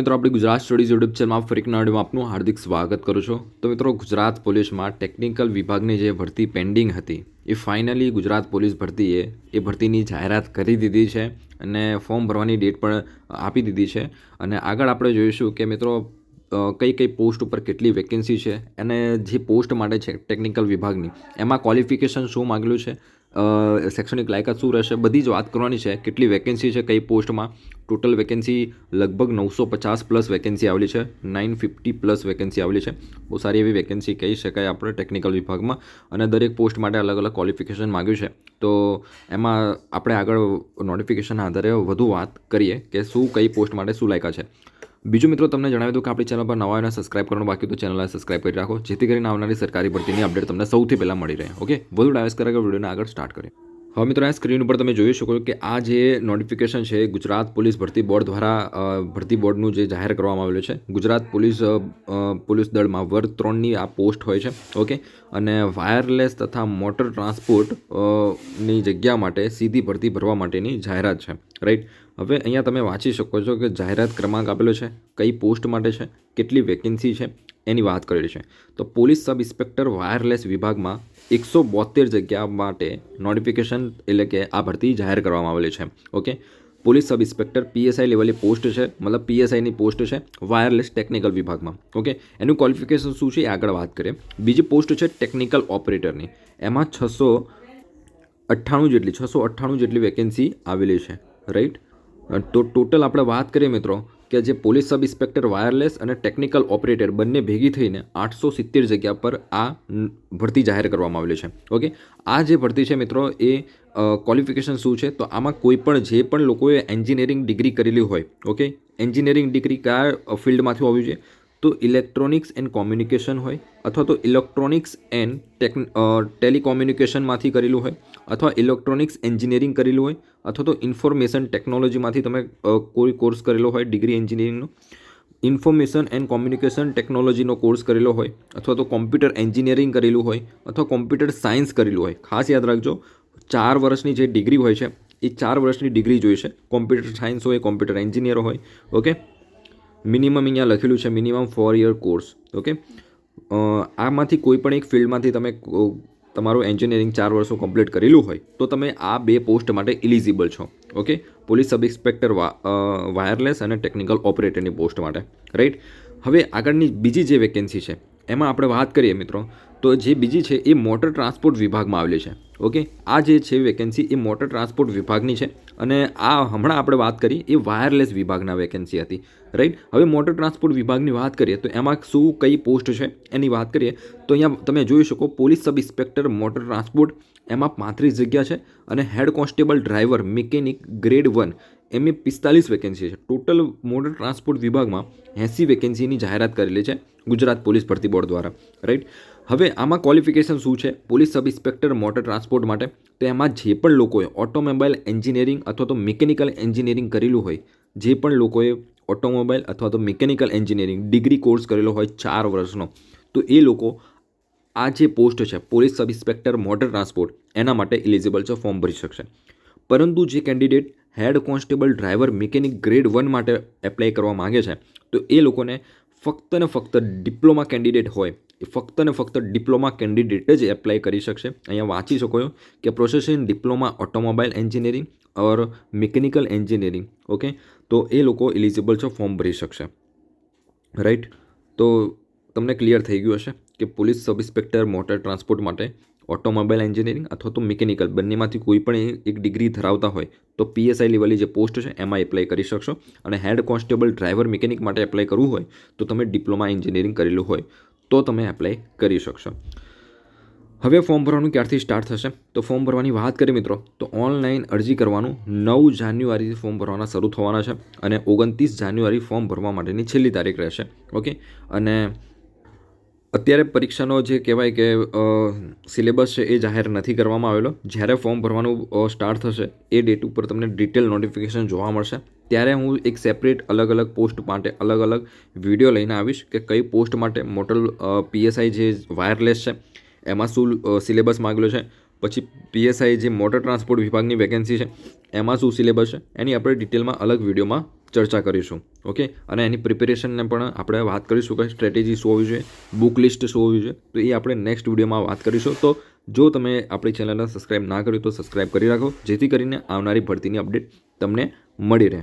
મિત્રો આપણી Gujarat studies YouTube ચેનલમાં ફરી એક નવા વિડીયોમાં આપનું હાર્દિક સ્વાગત કરું છું. તો મિત્રો ગુજરાત પોલીસમાં ટેકનિકલ વિભાગની જે ભરતી પેન્ડિંગ હતી એ ફાઇનલી ગુજરાત પોલીસ ભરતીએ એ ભરતીની જાહેરાત કરી દીધી છે અને ફોર્મ ભરવાની ડેટ પણ આપી દીધી છે. અને આગળ આપણે જોઈશું કે મિત્રો કઈ કઈ પોસ્ટ ઉપર કેટલી વેકેન્સી છે અને જે પોસ્ટ માટે છે ટેકનિકલ વિભાગની એમાં ક્વોલિફિકેશન શું માગેલું છે, શૈક્ષણિક લાયકાત શું રહેશે, બધી જ વાત કરવાની છે. કેટલી વેકેન્સી છે કઈ પોસ્ટમાં. ટોટલ વેકેન્સી લગભગ 950 પ્લસ વેકેન્સી આવેલી છે, 950 પ્લસ વેકેન્સી આવેલી છે. બહુ સારી એવી વેકેન્સી કહી શકાય આપણે ટેકનિકલ વિભાગમાં. અને દરેક પોસ્ટ માટે અલગ અલગ ક્વોલિફિકેશન માગ્યું છે. તો એમાં આપણે આગળ નોટિફિકેશનના આધારે વધુ વાત કરીએ કે શું કઈ પોસ્ટ માટે શું લાયકા છે. બીજું મિત્રો તમને જણાવી દઉં કે આપણી ચેનલ પર નવા અને સબસ્ક્રાઇબ કરવાનું બાકી તો ચેનલને સબસ્ક્રાઇબ કરી રાખો, જેથી કરીને આવનારી સરકારી ભરતીની અપડેટ તમને સૌથી પહેલાં મળી રહે. ઓકે, વધુ ડાયસ કરે કે વિડીયોને આગળ સ્ટાર્ટ કરીએ. હવે મિત્રો આ સ્ક્રીન ઉપર તમે જોઈ શકો કે આ જે નોટિફિકેશન છે ગુજરાત પોલીસ ભરતી બોર્ડ દ્વારા ભરતી બોર્ડનું જે જાહેર કરવામાં આવેલું છે. ગુજરાત પોલીસ દળમાં વર્ગ 3ની આ પોસ્ટ હોય છે. ઓકે, અને વાયરલેસ તથા મોટર ટ્રાન્સપોર્ટ ની જગ્યા માટે સીધી ભરતી ભરવા માટેની જાહેરાત છે. રાઈટ, હવે અહીંયા તમે વાંચી શકો છો કે જાહેરાત ક્રમાંક આપેલો છે, કઈ પોસ્ટ માટે છે, કેટલી વેકેન્સી છે એની વાત કરેલી છે. તો પોલીસ સબ ઇન્સ્પેક્ટર વાયરલેસ વિભાગમાં 172 જગ્યા માટે નોટિફિકેશન એટલે કે આ ભરતી જાહેર કરવામાં આવેલી છે. Okay, police sub inspector PSI લેવલની પોસ્ટ છે, મતલબ PSIની પોસ્ટ છે વાયરલેસ ટેકનિકલ વિભાગમાં. ઓકે, એનું ક્વોલિફિકેશન શું છે એ આગળ વાત કરીએ. બીજી પોસ્ટ છે ટેકનિકલ ઓપરેટરની, એમાં 698 જેટલી વેકેન્સી આવેલી છે. રાઈટ, તો ટોટલ આપણે વાત કરીએ મિત્રો કે જે પોલીસ સબ ઇન્સ્પેક્ટર વાયરલેસ અને ટેકનિકલ ઓપરેટર બંને ભેગી થઈને 870 જગ્યા પર આ ભરતી જાહેર કરવામાં આવેલી છે. ઓકે, આ જે ભરતી છે મિત્રો એ ક્વોલિફિકેશન શું છે, તો આમાં કોઈ પણ જે પણ લોકોએ એન્જિનિયરિંગ ડિગ્રી કરેલી હોય, ઓકે, એન્જિનિયરિંગ ડિગ્રી કયા ફિલ્ડમાંથી હોવી જોઈએ, તો ઇલેક્ટ્રોનિક્સ એન્ડ કોમ્યુનિકેશન હોય, અથવા તો ઇલેક્ટ્રોનિક્સ એન્ડ ટેલિકોમ્યુનિકેશનમાંથી કરેલું હોય, અથવા ઇલેક્ટ્રોનિક્સ એન્જિનિયરિંગ કરેલું હોય, અથવા તો ઇન્ફોર્મેશન ટેકનોલોજીમાંથી તમે કોઈ કોર્સ કરેલો હોય ડિગ્રી એન્જિનિયરિંગનો, ઇન્ફોર્મેશન એન્ડ કોમ્યુનિકેશન ટેકનોલોજીનો કોર્સ કરેલો હોય, અથવા તો કોમ્પ્યુટર એન્જિનિયરિંગ કરેલું હોય, અથવા કોમ્પ્યુટર સાયન્સ કરેલું હોય. ખાસ યાદ રાખજો, 4 વર્ષની જે ડિગ્રી હોય છે એ 4 વર્ષની ડિગ્રી જોઈશે. કોમ્પ્યુટર સાયન્સ હોય, કોમ્પ્યુટર એન્જિનિયર હોય. ઓકે, મિનિમમ અહીંયા લખેલું છે મિનિમમ 4 યર કોર્સ. ઓકે, આમાંથી કોઈ પણ એક ફિલ્ડમાંથી તમે તમારું એન્જિનિયરિંગ 4 વર્ષો કમ્પ્લીટ કરેલું હોય તો તમે આ બે પોસ્ટ માટે એલિજિબલ છો. Okay, police sub inspector wireless અને ટેકનિકલ ઓપરેટરની પોસ્ટ માટે. રાઈટ, હવે આગળની બીજી જે વેકેન્સી છે એમાં આપણે વાત કરીએ મિત્રો, તો જે બીજી છે એ મોટર ટ્રાન્સપોર્ટ વિભાગમાં આવેલી છે. ઓકે, આ જે છે વેકેન્સી એ મોટર ટ્રાન્સપોર્ટ વિભાગની છે અને આ હમણાં આપણે વાત કરી એ વાયરલેસ વિભાગના વેકેન્સી હતી. રાઈટ, હવે મોટર ટ્રાન્સપોર્ટ વિભાગની વાત કરીએ તો એમાં શું કઈ પોસ્ટ છે એની વાત કરીએ તો અહીંયા તમે જોઈ શકો police sub inspector motor transport એમાં 35 જગ્યા છે અને head constable driver mechanic grade 1 એમની 45 વેકેન્સી છે. ટોટલ મોટર ટ્રાન્સપોર્ટ વિભાગમાં 80 વેકેન્સીની જાહેરાત કરેલી છે ગુજરાત પોલીસ ભરતી બોર્ડ દ્વારા. રાઈટ, હવે આમાં ક્વોલિફિકેશન શું છે police sub inspector motor transport માટે, તો એમાં જે પણ લોકોએ ઓટોમોબાઈલ એન્જિનિયરિંગ અથવા તો મિકેનિકલ એન્જિનિયરિંગ કરેલું હોય, જે પણ લોકોએ ઓટોમોબાઈલ અથવા તો મિકેનિકલ એન્જિનિયરિંગ ડિગ્રી કોર્સ કરેલો હોય 4 વર્ષનો, તો એ લોકો આ જે પોસ્ટ છે police sub inspector motor transport એના માટે એલિજિબલ છે, ફોર્મ ભરી શકશે. પરંતુ જે candidate head constable driver mechanic grade 1 માટે એપ્લાય કરવા માગે છે તો એ લોકોને ફક્ત ને ફક્ત ડિપ્લોમા કેન્ડિડેટ હોય એ ફક્ત ને ફક્ત ડિપ્લોમા કેન્ડિડેટ જ એપ્લાય કરી શકશે. અહીંયા વાંચી શકો કે પ્રોસેસિંગ ડિપ્લોમા ઓટોમોબાઈલ એન્જિનિયરિંગ ઓર મિકેનિકલ એન્જિનિયરિંગ. ઓકે, તો એ લોકો એલિજિબલ છે, ફોર્મ ભરી શકશે. રાઈટ, તો તમને ક્લિયર થઈ ગયું હશે કે police sub inspector motor transport માટે ઓટોમોબાઈલ એન્જિનિયરિંગ અથવા તો મિકેનિકલ બંનેમાંથી કોઈ પણ એક ડિગ્રી ધરાવતા હોય તો PSI લેવલની જે પોસ્ટ છે એમાં એપ્લાય કરી શકશો. અને હેડ કોન્સ્ટેબલ ડ્રાઈવર મિકેનિક માટે એપ્લાય કરવું હોય તો તમે ડિપ્લોમા એન્જિનિયરિંગ કરેલું હોય તો તમે એપ્લાય કરી શકશો. હવે ફોર્મ ભરવાનું ક્યારથી સ્ટાર્ટ થશે, તો ફોર્મ ભરવાની વાત કરીએ મિત્રો તો ઓનલાઈન અરજી કરવાનું 9 જાન્યુઆરીથી ફોર્મ ભરવાના શરૂ થવાના છે અને 29 જાન્યુઆરી ફોર્મ ભરવા માટેની છેલ્લી તારીખ રહેશે. ઓકે, અને અત્યારે પરીક્ષાનો જે કહેવાય કે સિલેબસ છે એ જાહેર નથી કરવામાં આવેલો. જ્યારે ફોર્મ ભરવાનું સ્ટાર્ટ થશે એ ડેટ ઉપર તમને ડિટેલ નોટિફિકેશન જોવા મળશે. ત્યારે હું એક સેપરેટ અલગ અલગ પોસ્ટ માટે અલગ અલગ વિડીયો લઈને આવીશ કે કઈ પોસ્ટ માટે મોટર PSI જે વાયરલેસ છે એમાં શું સિલેબસ માગેલો છે, પછી PSI જે મોટર ટ્રાન્સપોર્ટ વિભાગની વેકેન્સી છે એમાં શું સિલેબસ છે એની આપણે ડિટેલમાં અલગ વિડીયોમાં ચર્ચા કરીશું. ઓકે, અને એની પ્રિપેરેશનને પણ આપણે વાત કરીશું કે સ્ટ્રેટેજી શું હોવી જોઈએ, બુક લિસ્ટ શું હોવી જોઈએ, તો એ આપણે નેક્સ્ટ વિડીયોમાં વાત કરીશું. તો જો તમે આપણી ચેનલને સબસ્ક્રાઈબ ના કર્યું તો સબસ્ક્રાઈબ કરી રાખો, જેથી કરીને આવનારી ભરતીની અપડેટ તમને મળી રહે.